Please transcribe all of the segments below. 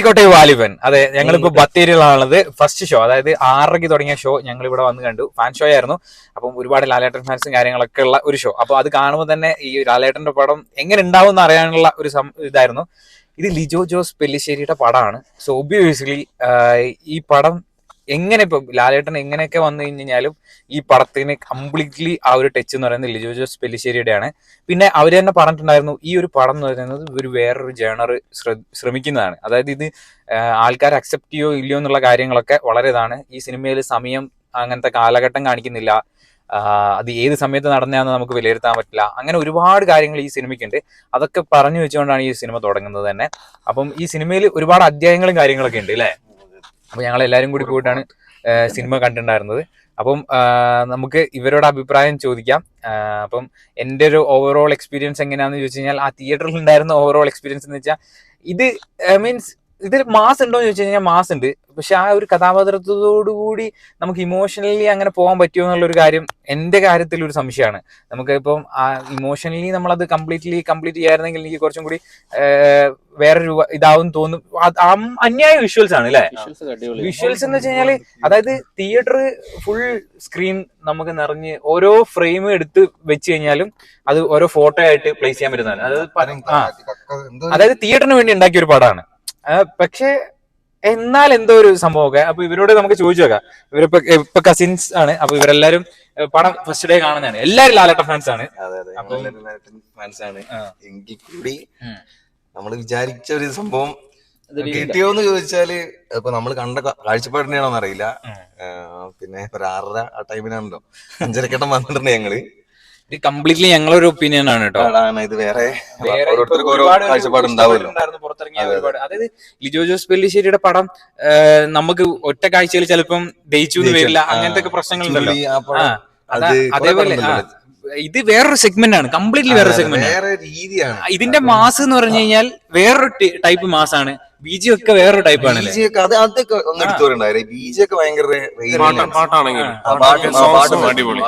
ആയിക്കോട്ടെ വാലിബൻ. അതെ, ഞങ്ങളിപ്പോ ബത്തേരിയിലാണുള്ളത്. ഫസ്റ്റ് ഷോ, അതായത് 6:30 തുടങ്ങിയ ഷോ ഞങ്ങൾ ഇവിടെ വന്ന് കണ്ടു. ഫാൻ ഷോ ആയിരുന്നു. അപ്പം ഒരുപാട് ലാലേട്ടൻ ഫാൻസും കാര്യങ്ങളൊക്കെ ഉള്ള ഒരു ഷോ. അപ്പൊ അത് കാണുമ്പോൾ തന്നെ ഈ ലാലേട്ടന്റെ പടം എങ്ങനെ ഉണ്ടാവും എന്ന് അറിയാനുള്ള ഒരു ഇതായിരുന്നു. ഇത് ലിജോ ജോസ് പെല്ലിശ്ശേരിയുടെ പടമാണ്. സോ ഒബ്വിയസ്ലി ഈ പടം എങ്ങനെ ഇപ്പൊ ലാലേട്ടൻ എങ്ങനെയൊക്കെ വന്നു കഴിഞ്ഞാലും ഈ പടത്തിന് കംപ്ലീറ്റ്ലി ആ ഒരു ടച്ച് എന്ന് പറയുന്നത് ലിജോ ജോസ് പെല്ലിശ്ശേരിയുടെയാണ്. പിന്നെ അവർ തന്നെ പറഞ്ഞിട്ടുണ്ടായിരുന്നു, ഈ ഒരു പടം എന്ന് പറയുന്നത് ഒരു വേറൊരു ജേണർ ശ്രമിക്കുന്നതാണ്. അതായത് ഇത് ആൾക്കാർ അക്സെപ്റ്റ് ചെയ്യോ ഇല്ലയോ എന്നുള്ള കാര്യങ്ങളൊക്കെ വളരെ ഇതാണ്. ഈ സിനിമയിൽ സമയം അങ്ങനത്തെ കാലഘട്ടം കാണിക്കുന്നില്ല. അത് ഏത് സമയത്ത് നടന്നതാണെന്ന് നമുക്ക് വിലയിരുത്താൻ പറ്റില്ല. അങ്ങനെ ഒരുപാട് കാര്യങ്ങൾ ഈ സിനിമയ്ക്കുണ്ട്. അതൊക്കെ പറഞ്ഞു വെച്ചുകൊണ്ടാണ് ഈ സിനിമ തുടങ്ങുന്നത് തന്നെ. അപ്പം ഈ സിനിമയിൽ ഒരുപാട് അധ്യായങ്ങളും കാര്യങ്ങളൊക്കെ ഉണ്ട് അല്ലേ? അപ്പൊ ഞങ്ങൾ എല്ലാവരും കൂടി പോയിട്ടാണ് സിനിമ കണ്ടിട്ടുണ്ടായിരുന്നത്. അപ്പം നമുക്ക് ഇവരോട് അഭിപ്രായം ചോദിക്കാം. അപ്പം എൻ്റെ ഒരു ഓവറോൾ എക്സ്പീരിയൻസ് എങ്ങനെയാണെന്ന് ചോദിച്ചു കഴിഞ്ഞാൽ, ആ തിയേറ്ററിൽ ഉണ്ടായിരുന്ന ഓവറോൾ എക്സ്പീരിയൻസ് എന്ന് വെച്ചാൽ, ഇത് മീൻസ് ഇതിൽ മാസ് ഉണ്ടോ എന്ന് ചോദിച്ചു കഴിഞ്ഞാൽ മാസ് ഉണ്ട്. പക്ഷെ ആ ഒരു കഥാപാത്രത്തോടുകൂടി നമുക്ക് ഇമോഷണലി അങ്ങനെ പോകാൻ പറ്റുമോ എന്നുള്ളൊരു കാര്യം എൻ്റെ കാര്യത്തിൽ ഒരു സംശയമാണ്. നമുക്ക് ഇപ്പം ആ ഇമോഷണലി നമ്മളത് കംപ്ലീറ്റ് ചെയ്യായിരുന്നെങ്കിൽ എനിക്ക് കുറച്ചും കൂടി വേറൊരു ഇതാവും തോന്നും. അന്യായ വിഷ്വൽസ് ആണ് അല്ലെ? വിഷ്വൽസ് എന്ന് വെച്ച് കഴിഞ്ഞാല്, അതായത് തിയേറ്റർ ഫുൾ സ്ക്രീൻ നമുക്ക് നിറഞ്ഞ് ഓരോ ഫ്രെയിം എടുത്ത് വെച്ച് കഴിഞ്ഞാലും അത് ഓരോ ഫോട്ടോ ആയിട്ട് പ്ലേസ് ചെയ്യാൻ പറ്റുന്നതാണ്. അതായത് തിയേറ്ററിന് വേണ്ടി ഉണ്ടാക്കിയ ഒരു പടമാണ്. പക്ഷെ എന്നാൽ എന്തോ ഒരു സംഭവമൊക്കെ. അപ്പൊ ഇവരോട് നമുക്ക് ചോദിച്ചു നോക്കാം. ഇവരിപ്പോ കസിൻസ് ആണ്. അപ്പൊ ഇവരെല്ലാരും പടം ഫസ്റ്റ് ഡേ കാണുന്നതാണ്. എല്ലാരും ലാലേട്ടൻ ഫാൻസ് ആണ്. ഫാൻസ് ആണ്. എങ്കിൽ കൂടി നമ്മൾ വിചാരിച്ച ഒരു സംഭവം കിട്ടിയോന്ന് ചോദിച്ചാല് ഇപ്പൊ നമ്മൾ കണ്ട കാഴ്ചപ്പാടിനെയാണോന്ന് അറിയില്ല. പിന്നെ ഒരു 6:30 ആ ടൈമിനാണല്ലോ 5:30 വന്നിട്ടുണ്ട് ഞങ്ങള്. ഇത് കംപ്ലീറ്റ്ലി ഞങ്ങളൊരു ഒപ്പീനിയൻ ആണ് കേട്ടോ. ഇത് വേറെ പുറത്തിറങ്ങിയ ഒരുപാട്, അതായത് ലിജോ ജോസ് പെല്ലിശ്ശേരിയുടെ പടം നമുക്ക് ഒറ്റ കാഴ്ചയിൽ ചിലപ്പം ദഹിച്ചു വരില്ല, അങ്ങനത്തെ പ്രശ്നങ്ങളുണ്ടല്ലോ. അതേപോലെ ഇത് വേറൊരു സെഗ്മെന്റ് ആണ്, കംപ്ലീറ്റ്ലി വേറൊരു സെഗ്മെന്റ്. ഇതിന്റെ മാസ് എന്ന് പറഞ്ഞു കഴിഞ്ഞാൽ വേറൊരു ടൈപ്പ് മാസ് ആണ്. ബിജി ഒക്കെ വേറൊരു ടൈപ്പ് ആണ്.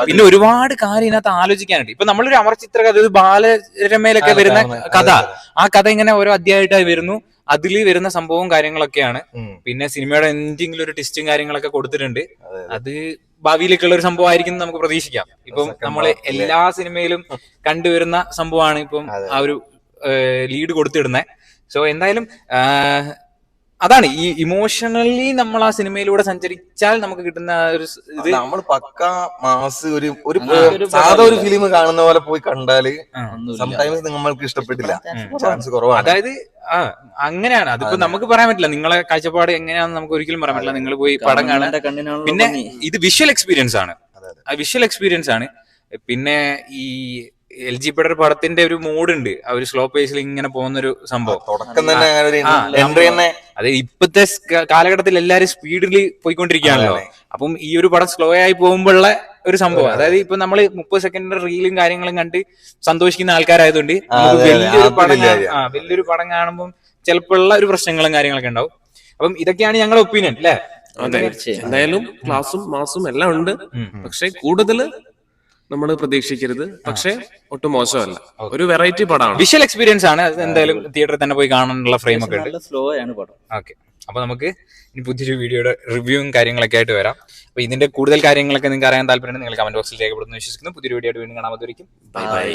പിന്നെ ഒരുപാട് കാര്യം ഇതിനകത്ത് ആലോചിക്കാനുണ്ട്. ഇപ്പൊ നമ്മളൊരു അമർചിത്ര കഥ, ബാലരമയിലൊക്കെ വരുന്ന കഥ, ആ കഥ ഇങ്ങനെ ഓരോ അധ്യായമായിട്ടായി വരുന്നു. അതിൽ വരുന്ന സംഭവവും കാര്യങ്ങളൊക്കെയാണ്. പിന്നെ സിനിമയുടെ എന്തെങ്കിലും ഒരു ടെസ്റ്റും കാര്യങ്ങളൊക്കെ കൊടുത്തിട്ടുണ്ട്. അത് ഭാവിയിലേക്കുള്ള ഒരു സംഭവം ആയിരിക്കും നമുക്ക് പ്രതീക്ഷിക്കാം. ഇപ്പം നമ്മള് എല്ലാ സിനിമയിലും കണ്ടുവരുന്ന സംഭവമാണ് ഇപ്പം ആ ഒരു ലീഡ് കൊടുത്തിടുന്നത്. സോ എന്തായാലും അതാണ് ഈ ഇമോഷണലി നമ്മൾ ആ സിനിമയിലൂടെ സഞ്ചരിച്ചാൽ നമുക്ക് കിട്ടുന്ന ഒരു ഇത്. നമ്മൾ പക്ക മാസ് ഒരു സാധാ ഒരു ഫിലിം കാണുന്ന പോലെ പോയി കണ്ടാല് സംടൈംസ് നമ്മൾക്ക് ഇഷ്ടപ്പെട്ടില്ല, ചാൻസ് കുറവാണ്. അതായത് അങ്ങനെയാണ്. അതിപ്പോ നമുക്ക് പറയാൻ പറ്റില്ല, നിങ്ങളെ കാഴ്ചപ്പാട് എങ്ങനെയാണെന്ന് നമുക്ക് ഒരിക്കലും പറയാൻ പറ്റില്ല. നിങ്ങൾ പോയി പടം കാണാൻ. പിന്നെ ഇത് വിഷ്വൽ എക്സ്പീരിയൻസ് ആണ്. വിഷ്വൽ എക്സ്പീരിയൻസ് ആണ്. പിന്നെ ഈ LG പെഡർ പടത്തിന്റെ ഒരു മൂഡുണ്ട്, ആ ഒരു സ്ലോ പേസിൽ ഇങ്ങനെ പോകുന്നൊരു സംഭവം. അതെ, ഇപ്പത്തെ കാലഘട്ടത്തിൽ എല്ലാരും സ്പീഡിൽ പോയിക്കൊണ്ടിരിക്കുകയാണല്ലോ. അപ്പം ഈ ഒരു പടം സ്ലോ ആയി പോകുമ്പോഴുള്ള ഒരു സംഭവം, അതായത് ഇപ്പൊ നമ്മള് 30 സെക്കൻഡ് റീലും കാര്യങ്ങളും കണ്ട് സന്തോഷിക്കുന്ന ആൾക്കാരായതുകൊണ്ട് വലിയൊരു പടം കാണുമ്പോൾ ചിലപ്പോൾ ഉള്ള ഒരു പ്രശ്നങ്ങളും കാര്യങ്ങളൊക്കെ ഉണ്ടാവും. അപ്പം ഇതൊക്കെയാണ് ഞങ്ങളുടെ ഒപ്പീനിയൻ അല്ലേ? എന്തായാലും ക്ലാസും മാസും എല്ലാം ഉണ്ട്, പക്ഷെ കൂടുതല് നമ്മൾ പ്രതീക്ഷിക്കരുത്. പക്ഷെ ഒട്ടും മോശമല്ല, ഒരു വെറൈറ്റി പടമാണ്, വിഷ്വൽ എക്സ്പീരിയൻസ് ആണ്. എന്തായാലും തിയേറ്ററിൽ തന്നെ പോയി കാണാനുള്ള ഫ്രെയിം ഒക്കെ ഉണ്ട്. സ്ലോ ആണ് പടം. ഓക്കെ, അപ്പൊ നമുക്ക് ഇനി പുതിയൊരു വീഡിയോയുടെ റിവ്യൂവും കാര്യങ്ങളൊക്കെ ആയിട്ട് വരാം. അപ്പൊ ഇതിന്റെ കൂടുതൽ കാര്യങ്ങളൊക്കെ നിങ്ങൾക്ക് അറിയാൻ താല്പര്യമുണ്ടെങ്കിൽ നിങ്ങൾ കമന്റ് ബോക്സിൽ രേഖപ്പെടുത്തുന്നു വിശ്വസിക്കുന്നു. പുതിയൊരു വീഡിയോ ആയിട്ട് വീണ്ടും കാണാൻ. Bye bye.